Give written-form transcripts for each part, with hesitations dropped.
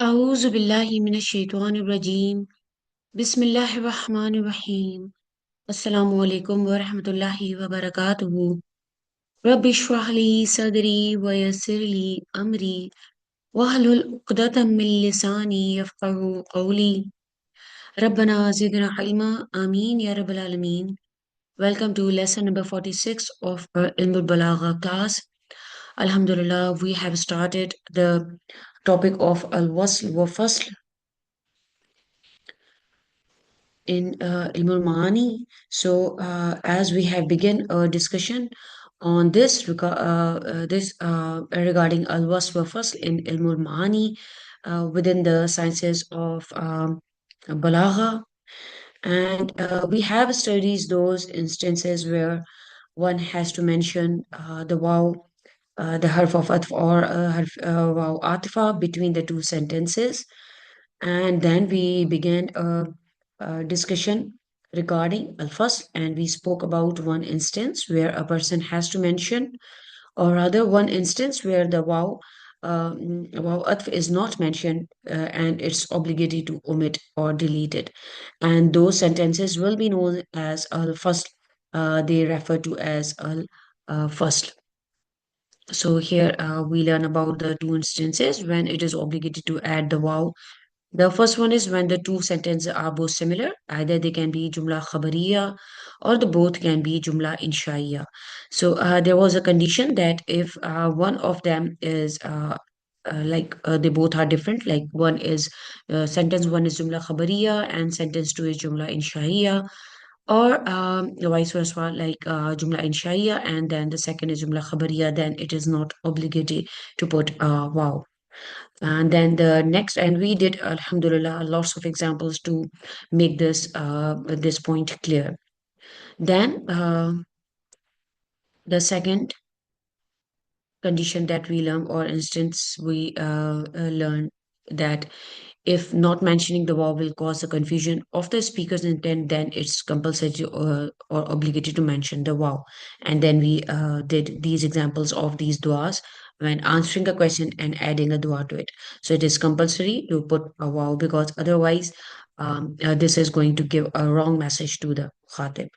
أعوذ بالله من الشيطان الرجيم بسم الله الرحمن الرحيم السلام عليكم ورحمة الله وبركاته رب اشرح لي صدري ويسر لي أمري واحلل عقدة من لساني يفقه قولي ربنا زدنا علما آمين يا رب العالمين. Welcome to lesson number 46 of our Ilm Balagha class. Alhamdulillah, we have started the topic of al-wasl wa fasl in Ilmul Maani. So, as we have begun a discussion on this regarding Al Wasf wa Fasl in Ilmul Maani within the sciences of Balagha, and we have studied those instances where one has to mention the wow, the harf of atf or wow atifa between the two sentences, and then we began a discussion regarding al-fasl, and we spoke about one instance where a person has to mention, or rather one instance where the wow atf is not mentioned, and it's obligatory to omit or delete it, and those sentences will be known as al-fasl. They refer to as al-fasl. So here we learn about the two instances when it is obligatory to add the wow. The first one is when the two sentences are both similar. Either they can be jumla khabariya or the both can be jumla inshaiya. So there was a condition that if one of them is they both are different, like one is sentence one is jumla khabariya and sentence two is jumla inshaiya, or vice versa, like jumla inshaiya and then the second is jumla khabariya, then it is not obligatory to put wow. And then the next, and we did, alhamdulillah, lots of examples to make this point clear. Then the second condition that we learn, or instance we learn, that if not mentioning the verb will cause the confusion of the speaker's intent, then it's compulsory or obligatory to mention the wow. And then we did these examples of these duas when answering a question and adding a dua to it. So it is compulsory to put a wow, because otherwise this is going to give a wrong message to the khatib.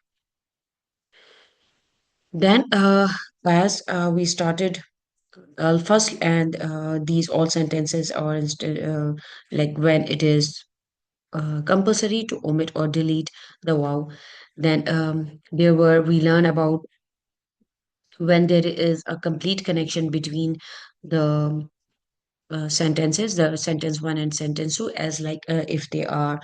Then as we started first, and these all sentences are instead like when it is compulsory to omit or delete the wow. Then we learn about when there is a complete connection between the sentences, the sentence one and sentence two, as like if they are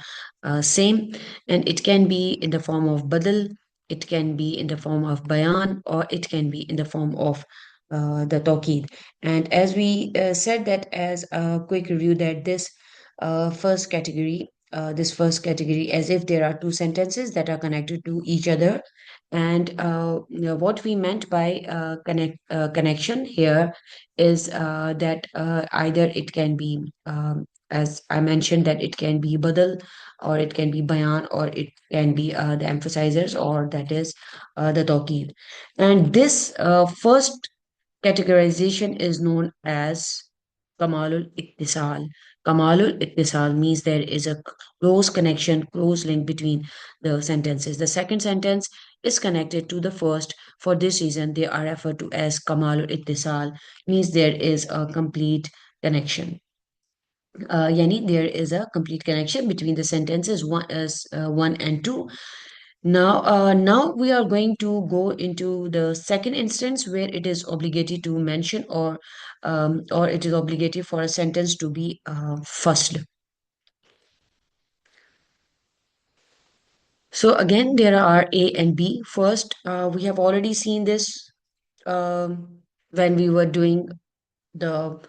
same, and it can be in the form of badal, it can be in the form of bayan, or it can be in the form of the tawqid. And as we said that as a quick review, that this first category, as if there are two sentences that are connected to each other. And what we meant by connection here is that either it can be, as I mentioned, that it can be badal, or it can be bayan, or it can be the emphasizers, or that is the tawqid. And this first categorization is known as Kamalul Ittisal. Kamalul Ittisal means there is a close connection, close link between the sentences. The second sentence is connected to the first. For this reason, they are referred to as Kamalul Ittisal, means there is a complete connection. Yani, there is a complete connection between the sentences one and two. Now we are going to go into the second instance where it is obligatory to mention, or it is obligatory for a sentence to be fasl. So again, there are A and B. First, we have already seen this when we were doing the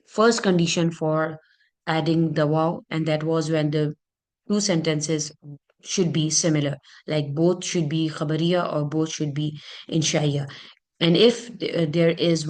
first condition for adding the wow, and that was when the two sentences should be similar, like both should be khabariya or both should be inshaiya. And if there is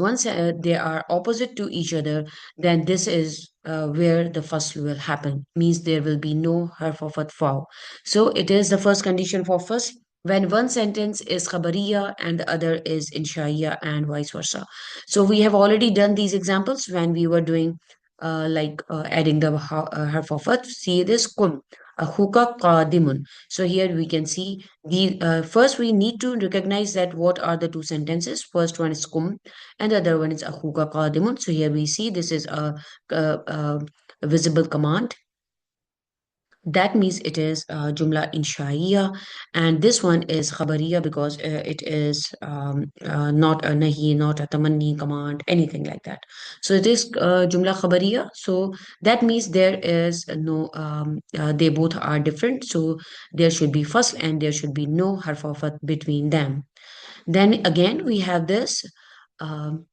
they are opposite to each other, then this is where the fasl will happen, means there will be no harf of atfa. So it is the first condition for fasl when one sentence is khabariya and the other is inshaiya, and vice versa. So we have already done these examples when we were doing adding the harf of atf. See this kum, akhuka qadimun. So here we can see the first we need to recognize that what are the two sentences. First one is kum, and the other one is akhuka qadimun. So here we see this is a visible command. That means it is Jumla Inshaiya, and this one is Khabariya because it is not a Nahi, not a Tamanni command, anything like that. So it is Jumla Khabariya. So that means there is no, they both are different. So there should be fasl and there should be no harf of fath between them. Then again, we have this. um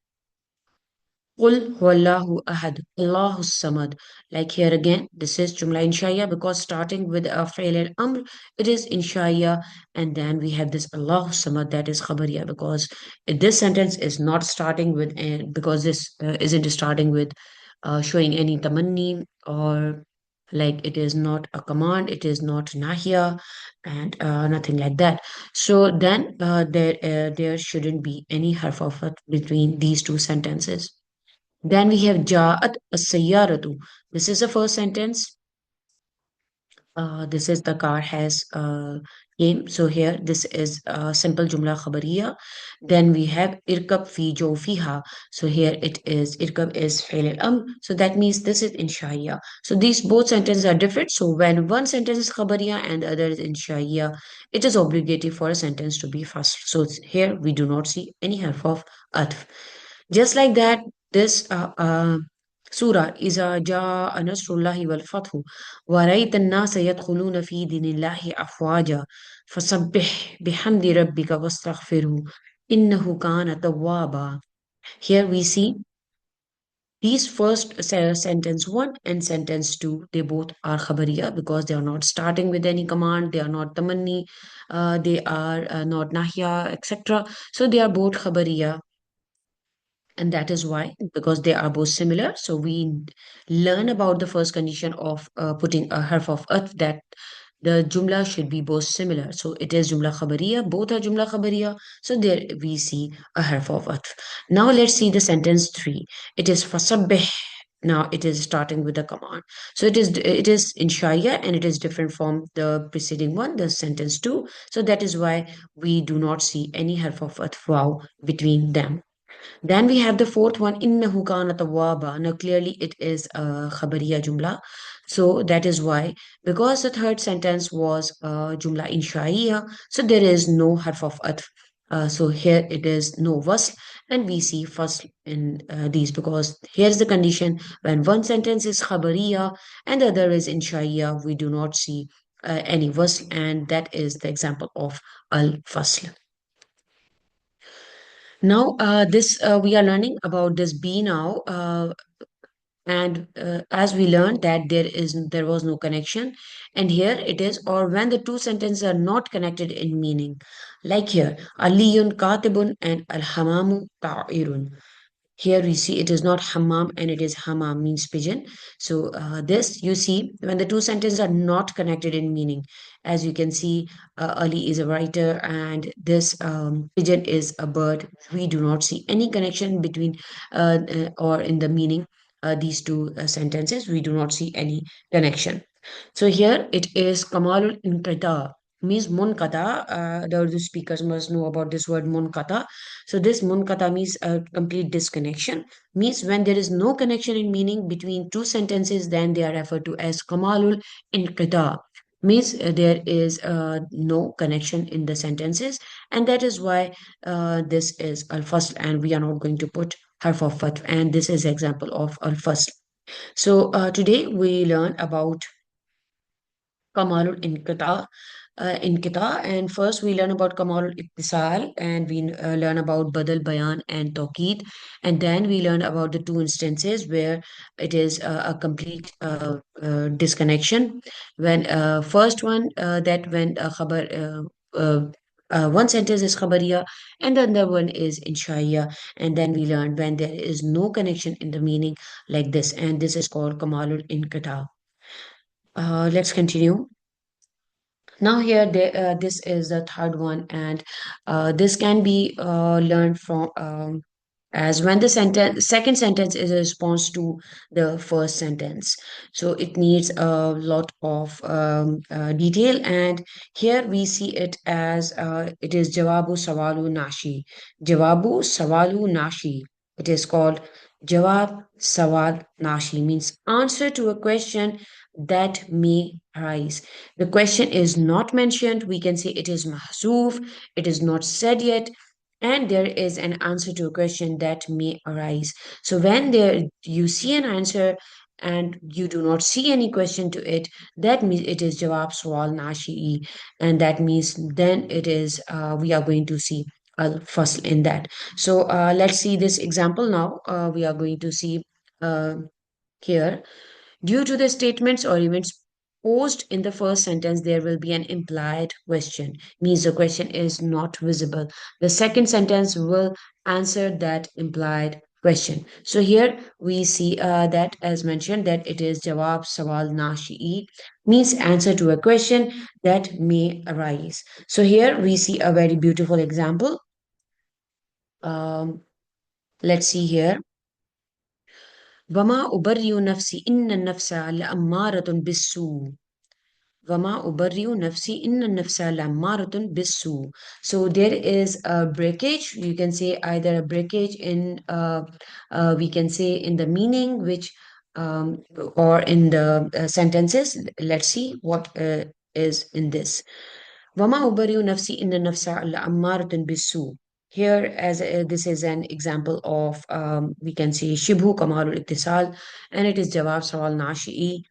Qul huwallahu ahad, Allahu samad. Like here again, this is Jumla Inshaiya because starting with a Fi'l al-Amr, it is Inshaiya, and then we have this Allahu samad that is Khabariya because this sentence is not starting with, because this isn't starting with showing any tamanni or like it is not a command, it is not Nahiya and nothing like that. So then there shouldn't be any harf of fath between these two sentences. Then we have Ja'at as-sayyaratu. This is the first sentence. This is the car has came. So here this is simple jumla khabariya. Then we have irkab fi jawfiha. So here it is irkab is fi'l al-amr. So that means this is inshaiya. So these both sentences are different. So when one sentence is khabariya and the other is inshaiya, it is obligatory for a sentence to be fasl. So here we do not see any harf of atf. Just like that, this surah is جاء نصر الله والفتح ورأيت الناس يدخلون في دين الله أفواجا فسبح بحمد ربك واستغفره إنه كان توابا. Here we see these first sentence 1 and sentence 2, they both are khabariya because they are not starting with any command, they are not tamanni, they are not nahya, etc. So they are both khabariya, and that is why because they are both similar, so we learn about the first condition of putting a harf of atf, that the jumla should be both similar. So it is jumla khabariya, both are jumla khabariya, so there we see a harf of atf. Now let's see the sentence 3. It is fasabbih. Now it is starting with a command, so it is in shaya and it is different from the preceding one, the sentence 2. So that is why we do not see any harf of atf wow between them. Then we have the fourth one, innahu kana tawwaba. Now clearly it is a khabariya jumla. So that is why, because the third sentence was jumla inshaiya, so there is no harf of atf. So here it is no wasl, and we see fasl in these because here's the condition: when one sentence is khabariya and the other is inshaiya, we do not see any wasl, and that is the example of al fasl. Now, this we are learning about this be now, and as we learned that there was no connection, and here it is, or when the two sentences are not connected in meaning, like here, aliyun katibun and alhamamu ta'irun. Here we see it is not hammam and it is hammam, means pigeon. So this you see when the two sentences are not connected in meaning. As you can see, Ali is a writer and this pigeon is a bird. We do not see any connection between or in the meaning. These two sentences, we do not see any connection. So here it is Kamalul Inqita, means Munkata. The Urdu speakers must know about this word Munkata. So this Munkata means a complete disconnection. Means when there is no connection in meaning between two sentences, then they are referred to as Kamalul Inqita. Means there is no connection in the sentences, and that is why this is al-fasl, and we are not going to put harf of fath, and this is example of al-fasl. So today we learn about Kamalul Inkita. And first we learn about Kamalul Ittisal, and we learn about Badal Bayan and Tawqid. And then we learn about the two instances where it is a complete disconnection. When first one, that when one sentence is khabariya and the other one is inshaiya, and then we learn when there is no connection in the meaning, like this, and this is called Kamalul Inkita. Let's continue. Now here, this is the third one, and this can be learned from. as when the second sentence is a response to the first sentence. So it needs a lot of detail, and here we see it as it is jawabu sawalu nashi. Jawabu sawalu nashi. It is called jawab sawal nashi, means answer to a question that may arise. The question is not mentioned. We can say it is mahzoof. It is not said yet, and there is an answer to a question that may arise. So when there you see an answer and you do not see any question to it, that means it is jawab swal nashi, and that means then it is we are going to see al fasl in that. So let's see this example now. We are going to see uh, here. Due to the statements or events posed in the first sentence, there will be an implied question, means the question is not visible. The second sentence will answer that implied question. So here we see that as mentioned that it is jawab sawal nashi, means answer to a question that may arise. So here we see a very beautiful example. Um, let's see here. وما أبرئ نفسي إن النفس لأمارة بالسوء. وما أبرئ نفسي إن النفس لأمارة بالسوء. So there is a breakage. You can say either a breakage in we can say in the meaning which or in the sentences. Let's see what is in this. وما أبرئ نفسي إن النفس لأمارة بالسوء. Here, as this is an example of, we can say, Shibhu Kamalul Ittisal, and it is Jawab Sawal Nashi'i.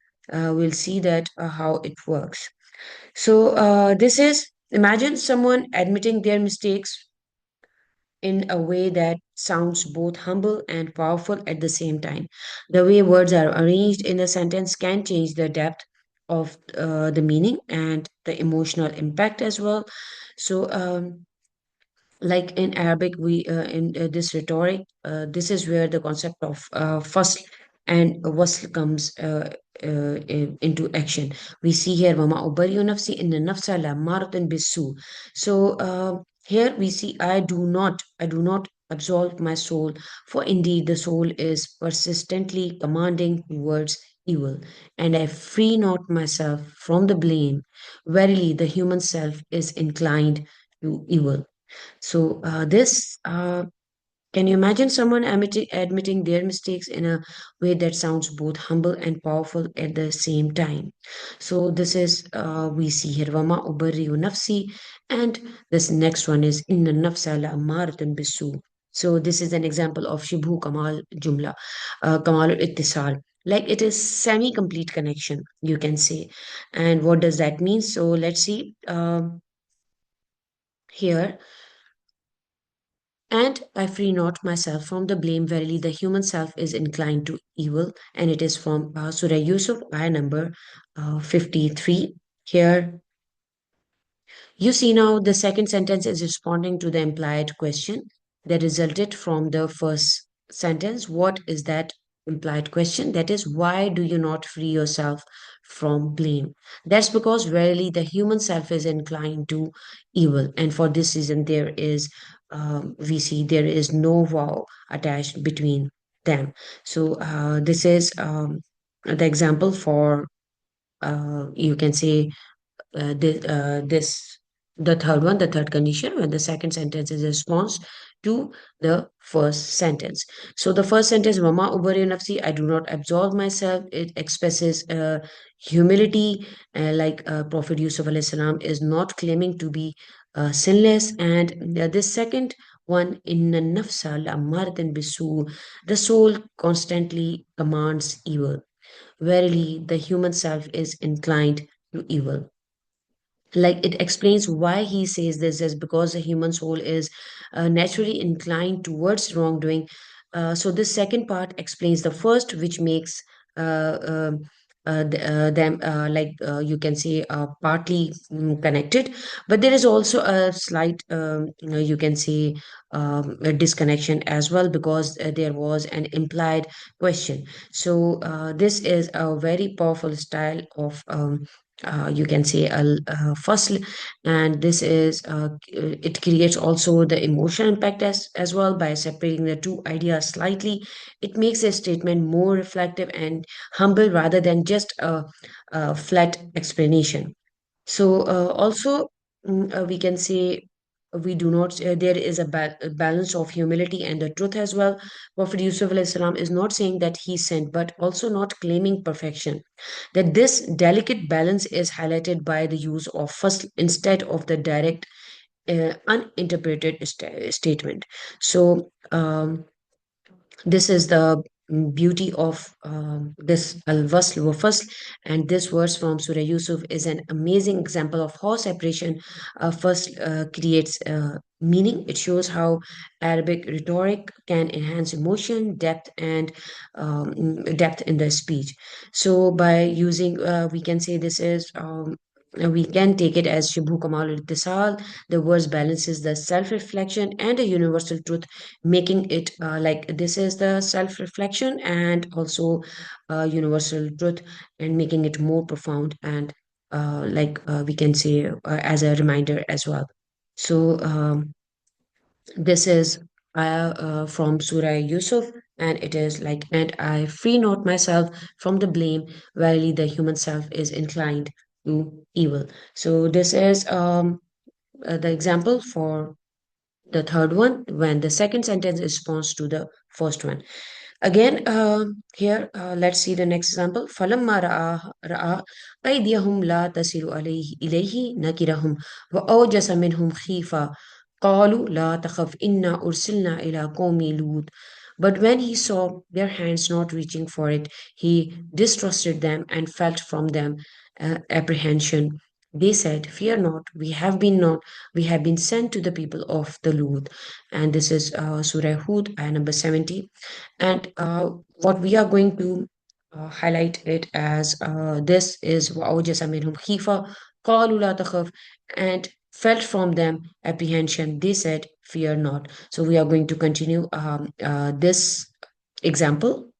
We'll see that how it works. So, this is imagine someone admitting their mistakes in a way that sounds both humble and powerful at the same time. The way words are arranged in a sentence can change the depth of the meaning and the emotional impact as well. So, like in Arabic, we in this rhetoric, this is where the concept of fasl and wasl comes into action. We see here, "Wama ubari'u nafsi inna nafsa la'ammaratun bisu." So here we see, I do not absolve my soul, for indeed the soul is persistently commanding towards evil, and I free not myself from the blame. Verily, the human self is inclined to evil. So this can you imagine someone admitting their mistakes in a way that sounds both humble and powerful at the same time? So this is we see here wama ubarriu nafsi, and this next one is inna nafsa la amaratun bisu. So this is an example of shibhu kamal jumla, kamal ittisal. Like it is semi-complete connection, you can say. And what does that mean? So let's see here. And I free not myself from the blame. Verily, the human self is inclined to evil. And it is from Surah Yusuf, ayah number 53. Here, you see now the second sentence is responding to the implied question that resulted from the first sentence. What is that implied question? That is, why do you not free yourself from blame? That's because verily the human self is inclined to evil, and for this reason, there is we see there is no vow attached between them. So this is the example for you can say this the third one, the third condition, when the second sentence is a response to the first sentence. So the first sentence, mama ubari nafsi, I do not absolve myself, it expresses humility, like Prophet Yusuf alayhi salam is not claiming to be sinless. And this second one, inna nafsa la'ammaratan bisu, the soul constantly commands evil. Verily the human self is inclined to evil. Like it explains why he says this is because the human soul is naturally inclined towards wrongdoing. So this second part explains the first, which makes them like you can say partly connected, but there is also a slight you can say a disconnection as well, because there was an implied question. So this is a very powerful style of you can say al-fasl, and this is it creates also the emotional impact as well by separating the two ideas slightly. It makes a statement more reflective and humble rather than just a flat explanation. So also we can say we do not there is a balance of humility and the truth as well. Prophet Yusuf alayhi salam is not saying that he sent, but also not claiming perfection. That this delicate balance is highlighted by the use of first instead of the direct uninterpreted statement. So this is the beauty of this al-wasl wa fasl, and this verse from Surah Yusuf is an amazing example of how separation first creates meaning. It shows how Arabic rhetoric can enhance emotion, depth, and depth in the speech. So by using, we can say this is. We can take it as Shibhu Kamal al the verse balances the self reflection and a universal truth, making it like this is the self reflection and also universal truth, and making it more profound and we can say as a reminder as well. So this is from Surah Yusuf, and it is like, and I free not myself from the blame, verily the human self is inclined to evil. So this is the example for the third one when the second sentence responds to the first one. Again, here, let's see the next example. فَلَمَّا رَأَى أَيْدِيَهُمْ لَا تَصِلُ إِلَيْهِ نَكِرَهُمْ وَأَوْجَسَ مِنْهُمْ خِيفَةً قَالُوا لَا تَخَفْ إِنَّا أُرْسِلْنَا إِلَى قَوْمِ لُوطٍ. But when he saw their hands not reaching for it, he distrusted them and felt from them apprehension. They said, "Fear not, we have been sent to the people of the Lut." And this is Surah Hud, ayah number 70. And what we are going to highlight it as this is وَأَوْجَسَ مِنْهُمْ خِيفَةً قَالُوا لَا تَخَفْ, and felt from them apprehension. They said, "Fear not." So we are going to continue this example.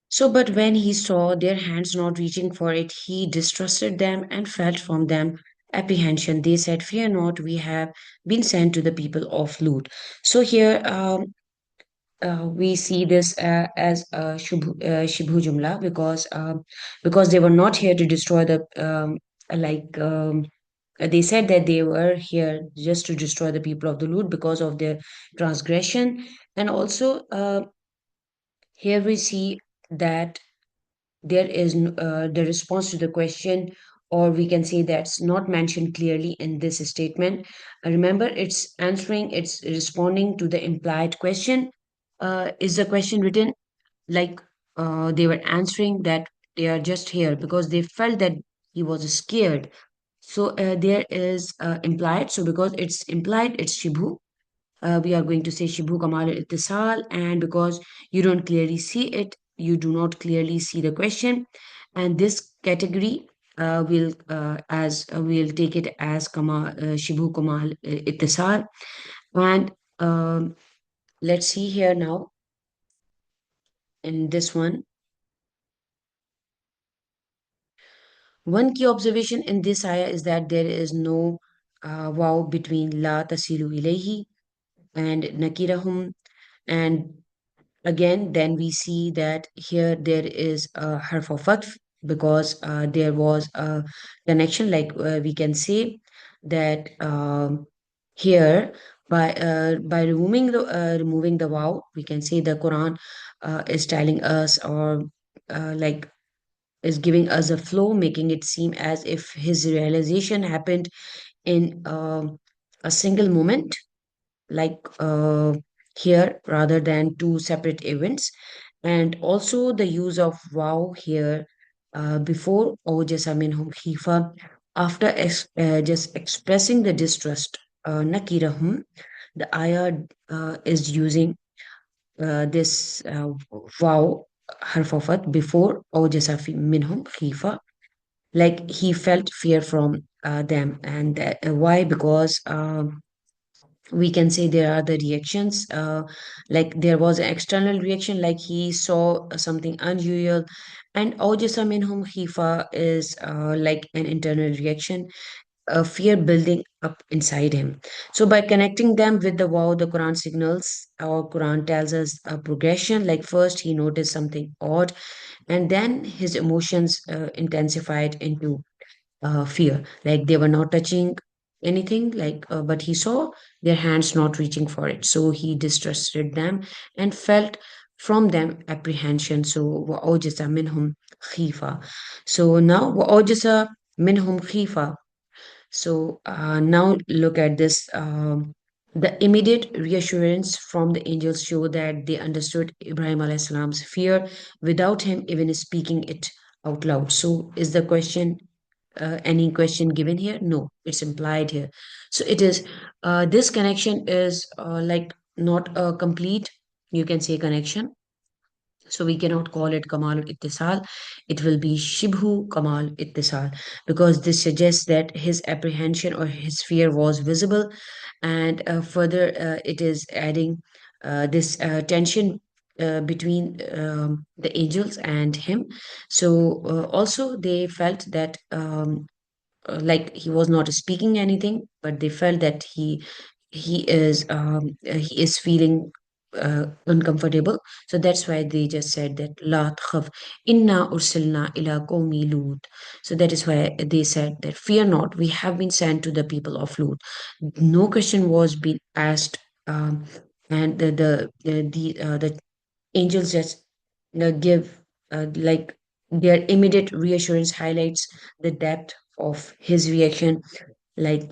So, but when he saw their hands not reaching for it, he distrusted them and felt from them apprehension. They said, "Fear not, we have been sent to the people of Lut." So here we see this as a shibhu jumla because they were not here to destroy the like they said that they were here just to destroy the people of the Lut because of their transgression, and also here we see that there is the response to the question, or we can say that's not mentioned clearly in this statement. Remember, it's responding to the implied question. Is the question written like they were answering that they are just here because they felt that he was scared? So there is implied. So because it's implied, it's shibhu. We are going to say Shibhu Kamal Ittisal, and because you don't clearly see it, you do not clearly see the question, and this category will as we'll take it as Shibhu Kamal Ittisal, and let's see here now in this one. One key observation in this ayah is that there is no wow between La Tasilu Ilayhi and Nakirahum, and again, then we see that here there is a harf of fatf because there was a connection, like we can say that here by removing the wow, we can say the Quran is telling us, or like is giving us a flow, making it seem as if his realization happened in a single moment, like here rather than two separate events. And also the use of wow here before awjasa minhum khifa, after just expressing the distrust, nakirahum, the ayah is using this wow harfafat before awjasa minhum khifa, like he felt fear from them. And why? Because We can say there are the reactions, like there was an external reaction, like he saw something unusual, and awjasa minhum khifa is like an internal reaction, a fear building up inside him. So by connecting them with the wow, the Quran signals, our Quran tells us a progression. Like first he noticed something odd, and then his emotions intensified into fear. Like they were not touching anything, like but he saw their hands not reaching for it. So he distrusted them and felt from them apprehension. So وَأَوْجَسَ مِنْهُمْ خِيفَةً. So now وَأَوْجَسَ مِنْهُمْ خِيفَةً. So now look at this. The immediate reassurance from the angels show that they understood Ibrahim alayhi salam's fear without him even speaking it out loud. So is the question any question given here? No, it's implied here. So it is this connection is like not a complete, you can say, connection. So we cannot call it Kamal Ittisal. It will be Shibhu Kamal Ittisal, because this suggests that his apprehension or his fear was visible, and further it is adding this tension between the angels and him. So also they felt that like he was not speaking anything, but they felt that he is feeling uncomfortable. So that's why they just said that la tkhaf inna ursilna ila qawmi lut. So that is why they said that fear not, we have been sent to the people of Lut. No question was being asked, and the angels just give like their immediate reassurance highlights the depth of his reaction, like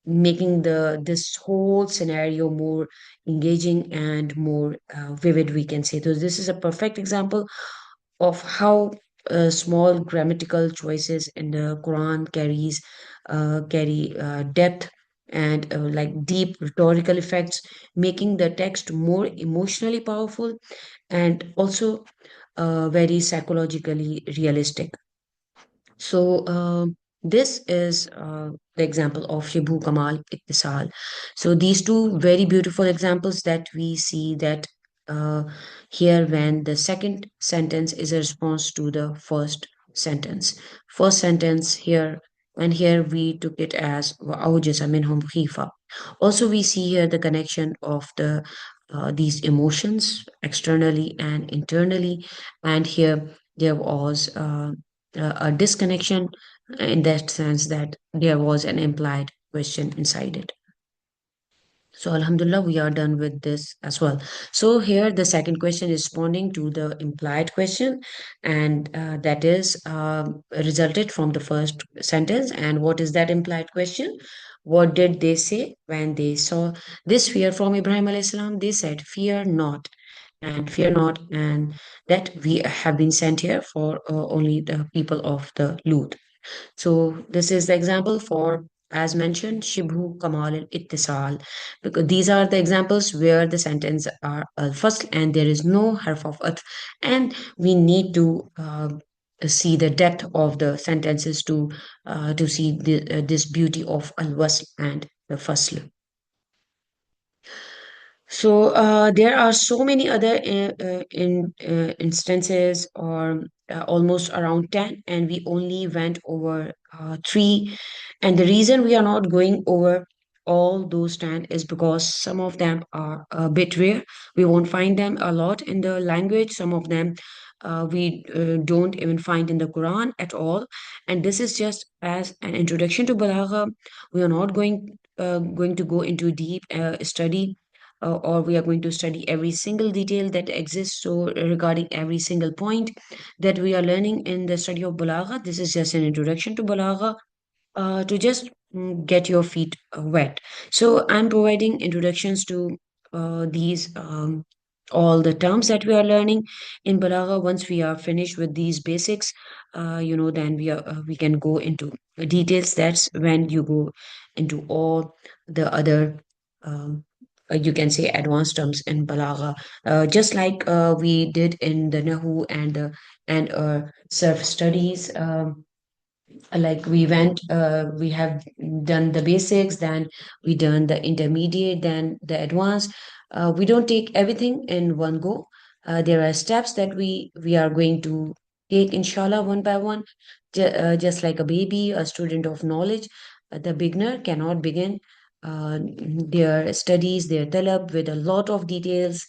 making the this whole scenario more engaging and more vivid, we can say. So this is a perfect example of how small grammatical choices in the Quran carry depth and like deep rhetorical effects, making the text more emotionally powerful and also very psychologically realistic. So this is the example of Shibhu Kamal Ittisal. So these two very beautiful examples that we see that uh, here when the second sentence is a response to the first sentence. First sentence here, and here we took it as وَأَوْجَسَ مِنْهُمْ خِيفَةً. Also we see here the connection of these emotions externally and internally, and here there was a disconnection in that sense that there was an implied question inside it. So, Alhamdulillah, we are done with this as well. So, here the second question is responding to the implied question, and that is resulted from the first sentence. And what is that implied question? What did they say when they saw this fear from Ibrahim alayhi salam? They said, "Fear not, and fear not, and that we have been sent here for only the people of the Lut." So this is the example for, as mentioned, Shibhu, Kamal, and Ittisal, because these are the examples where the sentence are al-fasl and there is no harf of atf, and we need to see the depth of the sentences to see this beauty of al-wasl and the fasl. So there are so many other instances, or almost around 10, and we only went over three. And the reason we are not going over all those 10 is because some of them are a bit rare. We won't find them a lot in the language. Some of them we don't even find in the Quran at all. And this is just as an introduction to Balagha. We are not going to go into deep study, or we are going to study every single detail that exists. So, regarding every single point that we are learning in the study of Balagha, this is just an introduction to Balagha to just get your feet wet. So, I'm providing introductions to these. All the terms that we are learning in Balagha. Once we are finished with these basics, then we can go into the details. That's when you go into all the other you can say advanced terms in Balagha, just like we did in the Nahu and self studies. Like we have done the basics, then we done the intermediate, then the advanced. We don't take everything in one go. There are steps that we are going to take, inshallah, one by one. Just like a baby, a student of knowledge, the beginner cannot begin their studies, their talab, with a lot of details,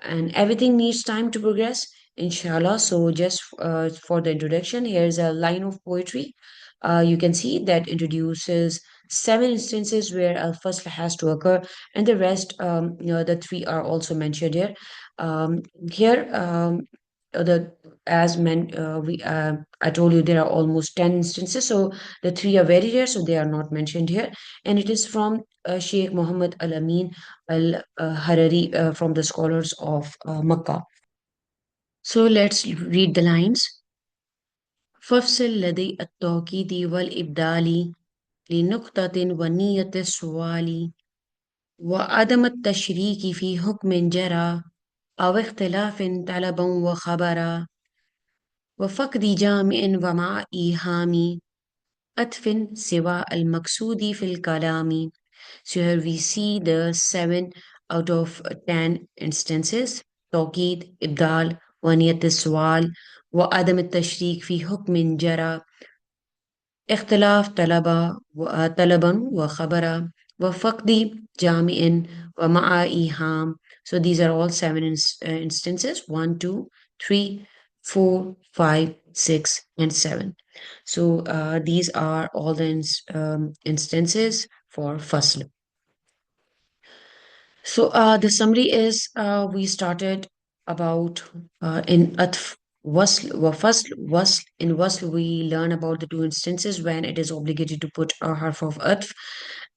and everything needs time to progress, inshallah. So just for the introduction, here's a line of poetry. You can see that introduces seven instances where al-fasl has to occur, and the rest, the three are also mentioned here. Here, the as men we I told you there are almost 10 instances, so the three are very rare, so they are not mentioned here, and it is from Sheikh Muhammad Al Amin Al Harari, from the scholars of Makkah. So let's read the lines. فافصل لدي التوكيد والإبدال لنقطة ونية السؤال وعدم التشريك في حكم جرى أو اختلاف طلبا وخبرا وفقد جامع ومع إيهام عطف سوى المقصود في الكلام. So here we see the 7 out of 10 instances: توكيد، إبدال، ونية السؤال، وعدم التشريك في حكم جرى، اختلاف طلبا وخبرا، وفقد جامع ومع إيهام. So these are all seven instances: one, two, three, 4, 5, 6, and 7. So these are all the instances for fasl. So the summary is, we started about in atf, wasl, wa fasl, wasl. In wasl, we learn about the two instances when it is obligated to put a harf of atf.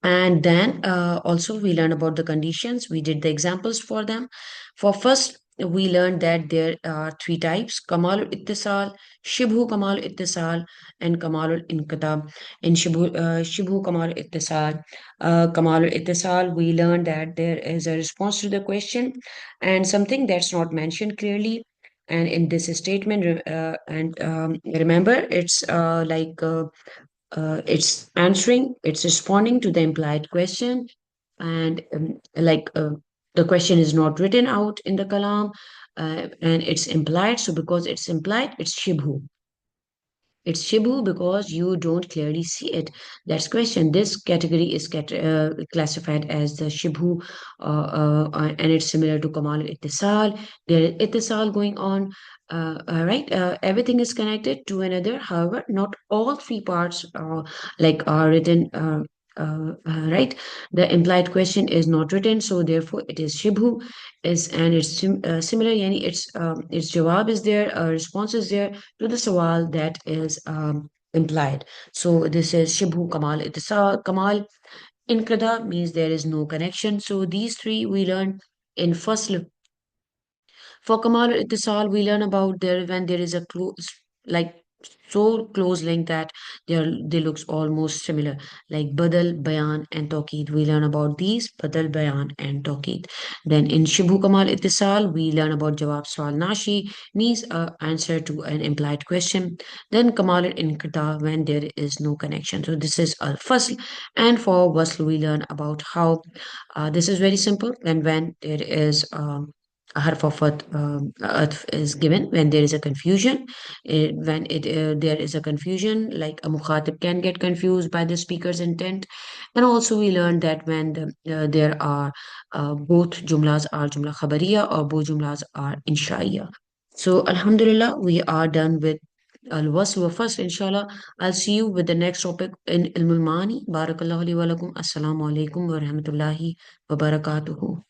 And then also we learn about the conditions. We did the examples for them. For first, we learned that there are three types: Kamal ittisal, Shibhu Kamal ittisal, and Kamal inqita. In Shibhu Kamal ittisal, Kamal ittisal, we learned that there is a response to the question and something that's not mentioned clearly. And in this statement, and remember, it's answering, it's responding to the implied question, and the question is not written out in the kalam, and it's implied. So because it's implied, it's shibhu. It's Shibu because you don't clearly see it. That's question. This category is classified as the Shibhu, and it's similar to Kamal Ittisal. There is Ittisal going on. Right, everything is connected to another. However, not all three parts are written. Right, the implied question is not written, so therefore it is Shibhu, is and it's similar. Yani its jawab is there, response is there to the sawal that is implied. So this is Shibhu Kamal Ittisal. Kamal Inqada means there is no connection. So these three we learn in Fasl. For Kamal Ittisal, we learn about there when there is a close, like so close link that they looks almost similar, like Badal, Bayan, and Tawqeed. We learn about these Badal, Bayan, and Tawqeed. Then in Shibhu Kamal Ittisal, we learn about Jawab Swal Nashi, means a answer to an implied question. Then Kamal Inqita, when there is no connection. So this is Al Fasl. And for Wasl, we learn about how this is very simple. And when there is a harf of atf is given when there is a confusion. When there is a confusion, like a mukhatib can get confused by the speaker's intent. And also we learned that when there are both jumlas are jumla khabariya or both jumlas are inshaiya. So alhamdulillah, we are done with al-wasl wa fasl. Inshallah, I'll see you with the next topic in ilmul mani. Barakallahu li wa lakum. Assalamu alaikum wa rahmatullahi wa barakatuhu.